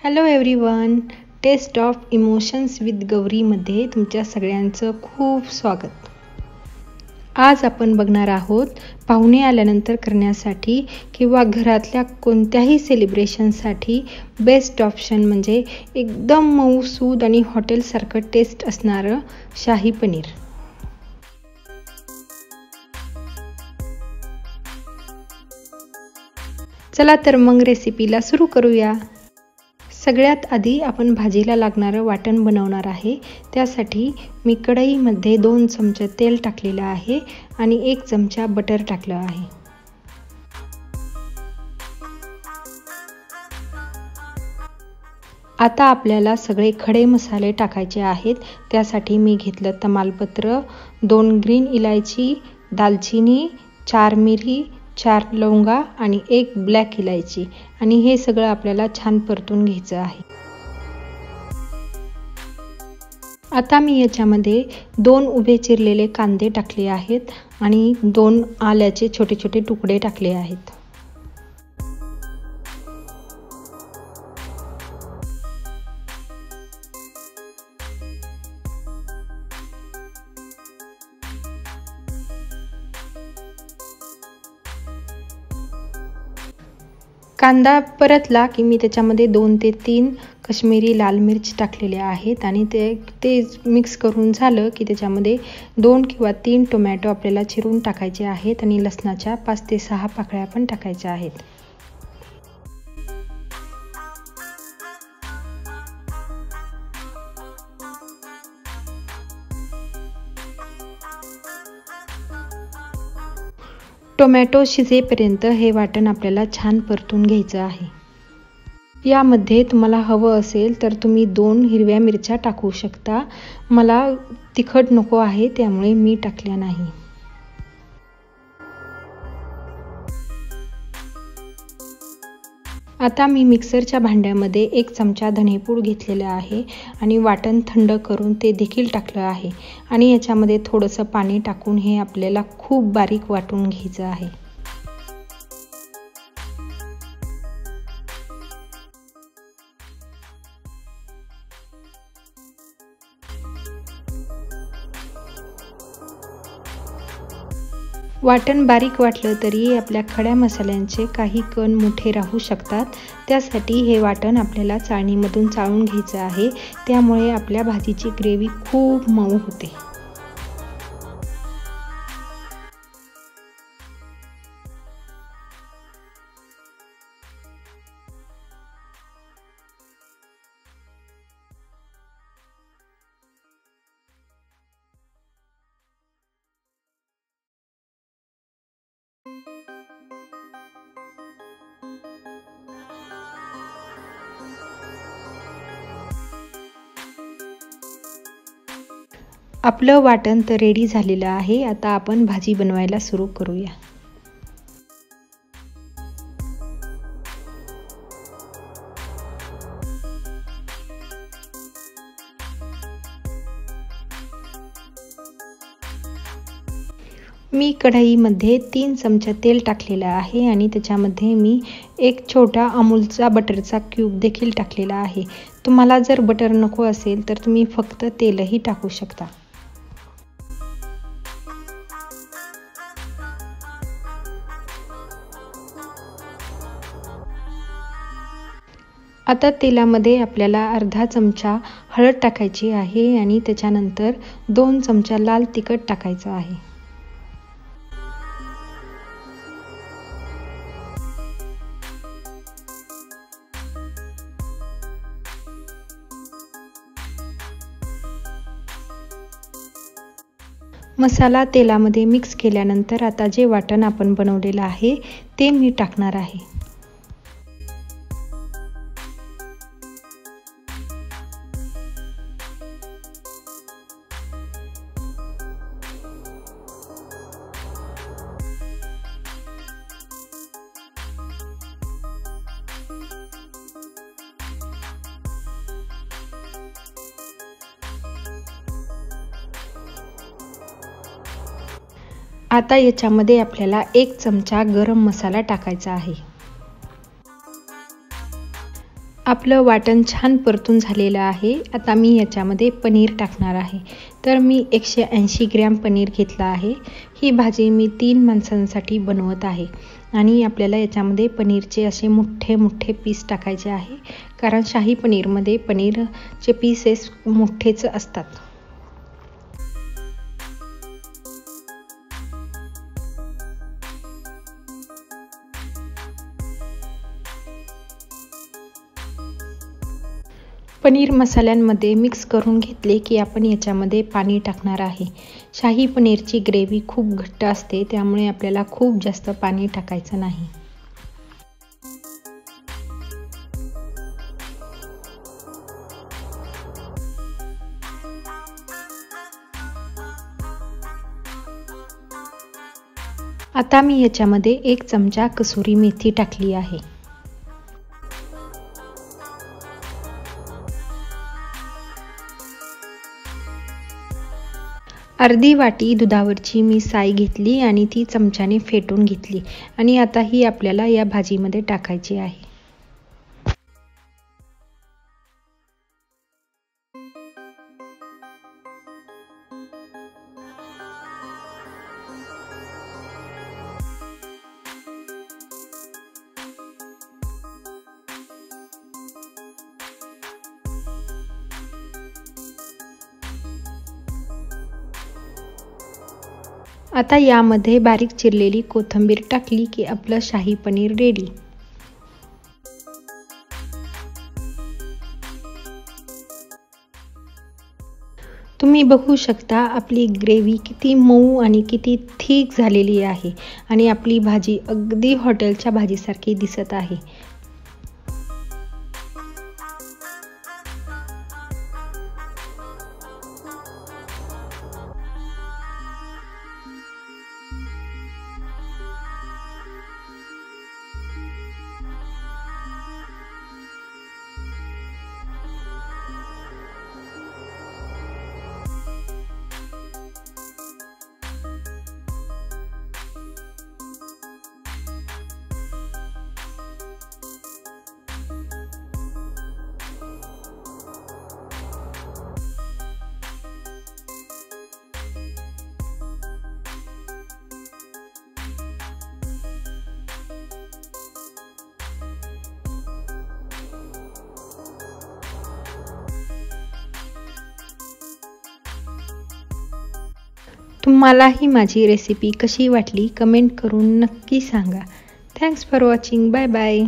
Hello everyone, taste of emotions with गौरीमध्ये तुमच्या सगळ्यांचं खूप स्वागत। आज आपण बघणार आहोत पाहुणे आल्यानंतर करण्यासाठी किंवा घरातल्या कोणत्याही सेलिब्रेशनसाठी बेस्ट ऑप्शन म्हणजे एकदम मऊसूद आणि हॉटेलसारखं टेस्ट असणारं शाही पनीर। चला तर मग रेसिपीला सुरू करूया। सगळ्यात आधी आपण भाजीला लागणारं वाटण बनवणार आहे। त्यासाठी मी कढईमध्ये 2 चमचे तेल टाकलेलं आहे आणि 1 चमचा बटर टाकलं आहे। आता आपल्याला सगळे खडे मसाले टाकायचे आहेत। त्यासाठी मी घेतलं तमालपत्र, 2 ग्रीन इलायची, दालचिनी, 4 मिरी, 4 लवंगा आणि 1 ब्लॅक इलायची आणि हे सगळं आपल्याला छान परतून घ्यायचं आहे। आता मी याच्यामध्ये 2 उभे चिरलेले कांदे टाकले आहेत आणि 2 आल्याचे छोटे छोटे तुकडे टाकले आहेत। कांदा परतला की मी त्याच्यामध्ये 2 ते 3 काश्मीरी लाल मिर्च टाकलेल्या आहेत आणि ते मिक्स करून झालं की त्याच्यामध्ये 2 किंवा 3 टोमॅटो आपल्याला चिरून टाकायचे आहेत आणि लसणाच्या 5 ते 6 पाकळ्या पण टाकायच्या आहेत। टोमॅटो शिजेपर्यंत हे वाटण आपल्याला छान परतून घ्यायचं आहे। यामध्ये तुम्हाला हवं असेल तर तुम्ही 2 हिरव्या मिरच्या टाकू शकता। मला तिखट नको आहे त्यामुळे मी टाकल्या नाही। आता मी मिक्सरच्या भांड्यामध्ये 1 चमचा धनेपूड घेतलेला आहे आणि वाटण थंड करून ते देखील टाकलं आहे आणि याच्यामध्ये थोडंसं पाणी टाकून हे आपल्याला खूप बारीक वाटून घ्यायचं आहे। वाटण बारीक वाटलं तरी आपल्या खड्या मसाल्यांचे काही कण मोठे राहू शकतात। त्यासाठी हे वाटण आपल्याला चाळणीमधून चाळून घ्यायचं आहे। त्यामुळे आपल्या भाजीची ग्रेव्ही खूप मऊ होते। आपलं वाटण तर रेडी झालेलं आहे। आता आपण भाजी बनवायला सुरू करूया। मी कढईमध्ये 3 चमचे तेल टाकलेलं आहे आणि त्याच्यामध्ये मी 1 छोटा अमूलचा बटरचा क्यूब देखील टाकलेला आहे। तुम्हाला जर बटर नको असेल तर तुम्ही फक्त तेलही टाकू शकता। आता तेलामध्ये आपल्याला अर्धा चमचा हळद टाकायची आहे आणि त्याच्यानंतर 2 चमचा लाल तिखट टाकायचं आहे। मसाला तेलामध्ये मिक्स केल्यानंतर आता जे वाटण आपण बनवलेलं आहे ते मी टाकणार आहे। आता याच्यामध्ये आपल्याला 1 चमचा गरम मसाला टाकायचा आहे। आपलं वाटण छान परतून झालेलं आहे. आता मी याच्यामध्ये पनीर टाकणार आहे. तर मी 180 ग्रॅम पनीर घेतला आहे. ही भाजी मी 3 माणसांसाठी बनवत आहे आणि आपल्याला याच्यामध्ये पनीरचे असे मोठे मोठे पीस टाकायचे आहे, कारण शाही पनीरमध्ये पनीरचे पीसेस मोठेच असतात. पनीर मसाल्यांमध्ये मिक्स करून घेतले की आपण याच्यामध्ये पाणी टाकणार आहे. शाही पनीरची ग्रेव्ही खूप घट्ट असते, त्यामुळे आपल्याला खूप जास्त पाणी टाकायचं नाही. आता मी याच्यामध्ये 1 चमचा कसुरी मेथी टाकली आहे. अर्धी वाटी दुधावरची मी साय घेतली आणि ती चमच्याने फेटून घेतली आणि आता ही आपल्याला या भाजीमध्ये टाकायची आहे. आता यामध्ये बारीक चिरलेली कोथिंबीर टाकली की आपलं शाही पनीर रेडी. तुम्ही बघू शकता आपली ग्रेव्ही किती मऊ आणि किती थिक झालेली आहे आणि आपली भाजी अगदी हॉटेलच्या भाजीसारखी दिसत आहे. तुम्हाला ही माझी रेसिपी कशी वाटली कमेंट करून नक्की सांगा. Thanks for watching. Bye bye.